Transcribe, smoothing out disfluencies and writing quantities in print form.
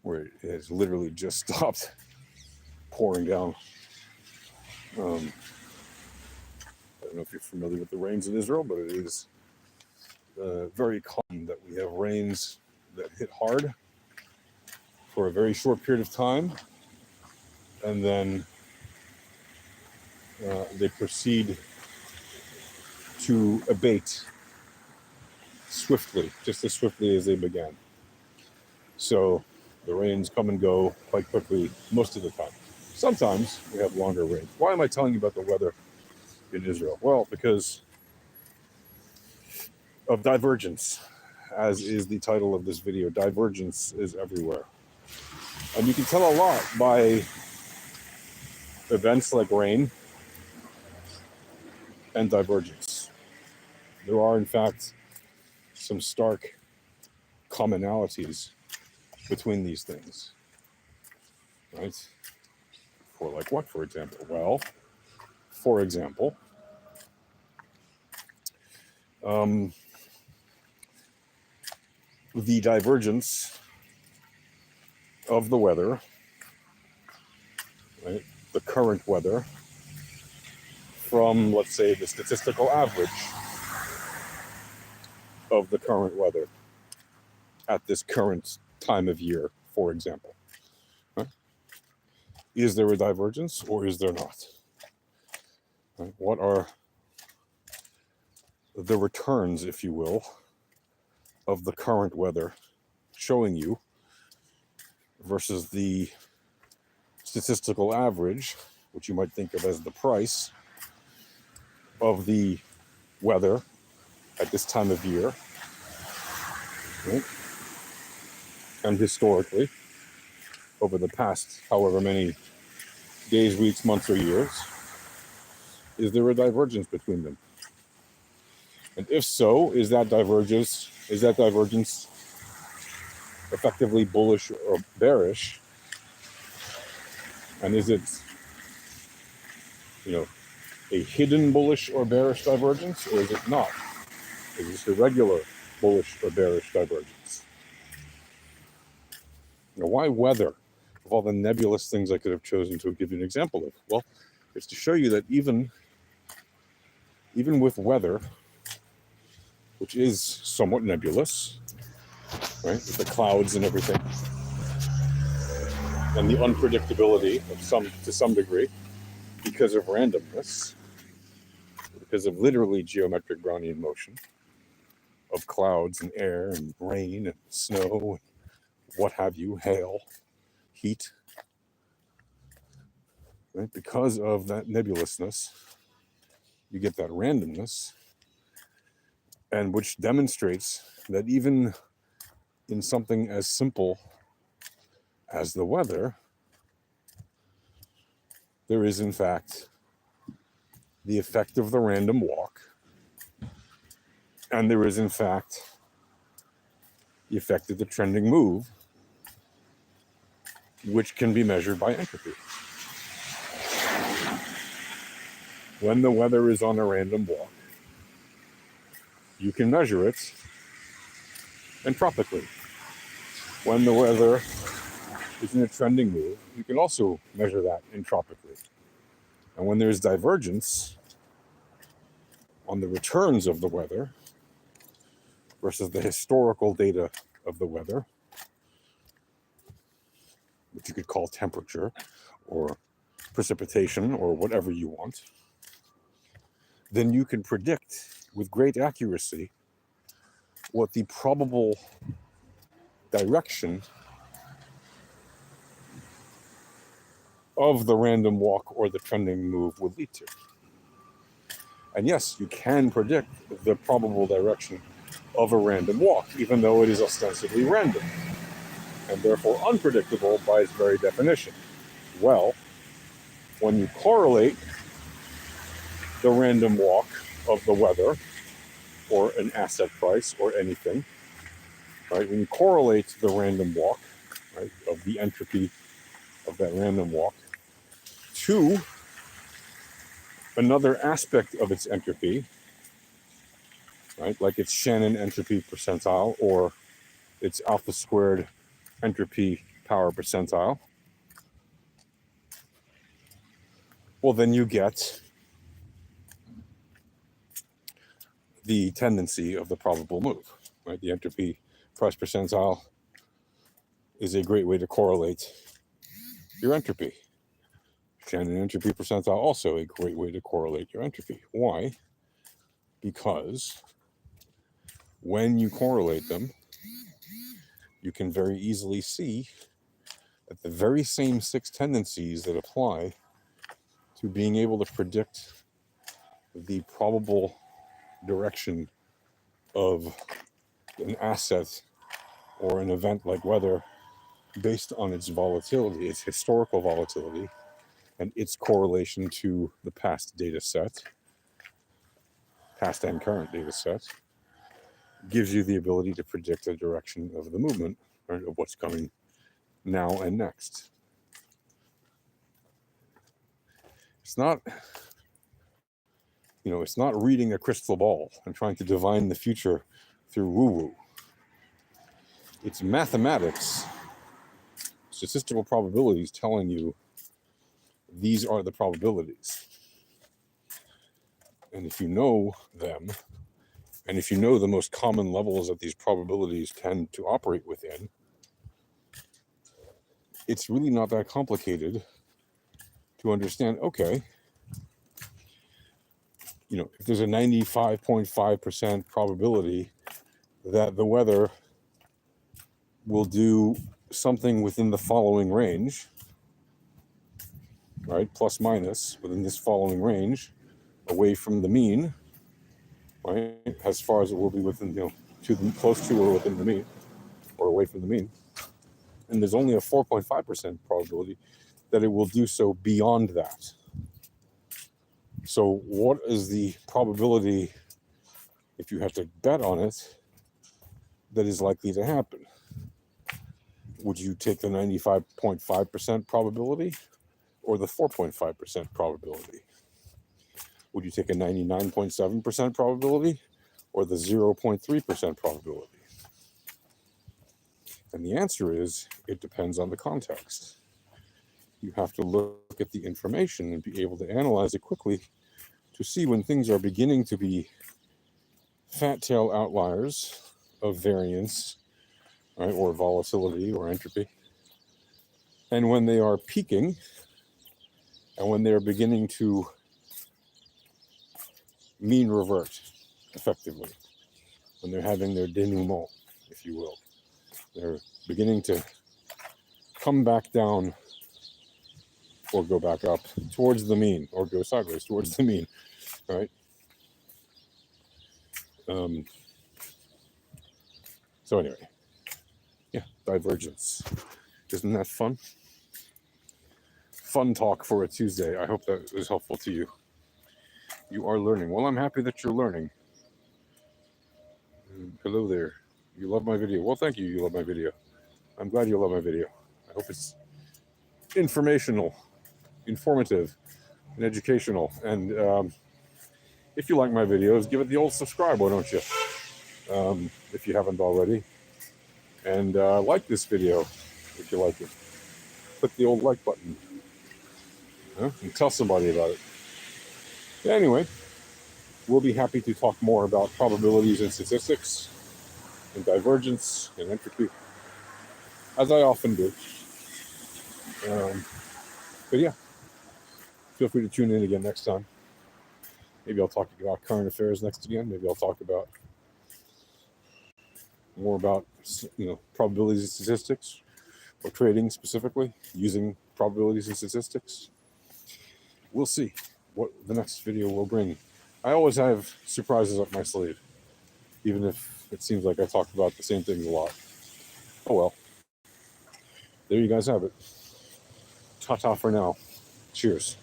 where it has literally just stopped pouring down. I don't know if you're familiar with the rains in Israel, but it is very common that we have rains that hit hard for a very short period of time, and then they proceed to abate swiftly, just as swiftly as they began. So the rains come and go quite quickly most of the time. Sometimes we have longer rains. Why am I telling you about the weather in Israel? Well, because of Divergence, as is the title of this video. Divergence is everywhere. And you can tell a lot by events like rain and divergence. There are, in fact, some stark commonalities between these things, right? For like what, for example? Well, for example, the divergence of the weather, right? The current weather from, let's say, the statistical average of the current weather at this current time of year, for example. Right? Is there a divergence or is there not? Right? What are the returns, if you will, of the current weather showing you versus the statistical average, which you might think of as the price of the weather at this time of year, right? And historically, over the past however many days, weeks, months, or years, is there a divergence between them? And if so, is that divergence effectively bullish or bearish? And is it, a hidden bullish or bearish divergence, or is it not? Is it a regular bullish or bearish divergence? Why weather? Of all the nebulous things I could have chosen to give you an example of, well, it's to show you that even with weather, which is somewhat nebulous, right, with the clouds and everything, and the unpredictability to some degree, because of randomness, because of literally geometric Brownian motion of clouds and air and rain and snow, and what have you, hail, heat, right? Because of that nebulousness, you get that randomness, and which demonstrates that even in something as simple as the weather, there is in fact the effect of the random walk, and there is in fact the effect of the trending move, which can be measured by entropy. When the weather is on a random walk, you can measure it entropically. When the weather is in a trending move, you can also measure that entropically. And when there's divergence on the returns of the weather versus the historical data of the weather, which you could call temperature or precipitation or whatever you want, then you can predict with great accuracy what the probable direction of the random walk or the trending move would lead to. And yes, you can predict the probable direction of a random walk, even though it is ostensibly random, and therefore unpredictable by its very definition. Well, when you correlate the random walk of the weather, or an asset price, or anything, right? When you correlate the random walk, right, of the entropy of that random walk to another aspect of its entropy, right, like its Shannon entropy percentile or its alpha squared entropy power percentile, well, then you get the tendency of the probable move, right? The entropy price percentile is a great way to correlate your entropy. Shannon entropy percentile, also a great way to correlate your entropy. Why? Because when you correlate them, you can very easily see that the very same 6 tendencies that apply to being able to predict the probable direction of an asset or an event like weather based on its volatility, its historical volatility, and its correlation to the past data set, past and current data set, gives you the ability to predict the direction of the movement, right, of what's coming now and next. It's not, it's not reading a crystal ball and trying to divine the future through woo-woo. It's mathematics, statistical probabilities telling you these are the probabilities. And if you know them, and if you know the most common levels that these probabilities tend to operate within, it's really not that complicated to understand, okay, if there's a 95.5% probability that the weather will do something within the following range, right, plus minus, within this following range, away from the mean, right, as far as it will be within, close to or within the mean, or away from the mean. And there's only a 4.5% probability that it will do so beyond that. So what is the probability, if you have to bet on it, that is likely to happen? Would you take the 95.5% probability or the 4.5% probability? Would you take a 99.7% probability or the 0.3% probability? And the answer is, it depends on the context. You have to look at the information and be able to analyze it quickly to see when things are beginning to be fat tail outliers of variance, right, or volatility or entropy, and when they are peaking, and when they're beginning to mean revert effectively, when they're having their denouement, if you will. They're beginning to come back down or go back up towards the mean, or go sideways towards the mean, right? So anyway, yeah, divergence. Isn't that fun? Fun talk for a Tuesday. I hope that was helpful to you. You are learning. Well, I'm happy that you're learning. Hello there. You love my video. Well, thank you. You love my video. I'm glad you love my video. I hope it's informational, informative, and educational. And if you like my videos, give it the old subscribe, why don't you? If you haven't already. And like this video if you like it. Click the old like button. And tell somebody about it. Anyway, we'll be happy to talk more about probabilities and statistics, and divergence and entropy, as I often do. But yeah, feel free to tune in again next time. Maybe I'll talk about current affairs next again. Maybe I'll talk about more about probabilities and statistics, or trading specifically, using probabilities and statistics. We'll see what the next video will bring. I always have surprises up my sleeve, even if it seems like I talk about the same things a lot. Oh well. There you guys have it. Ta-ta for now. Cheers.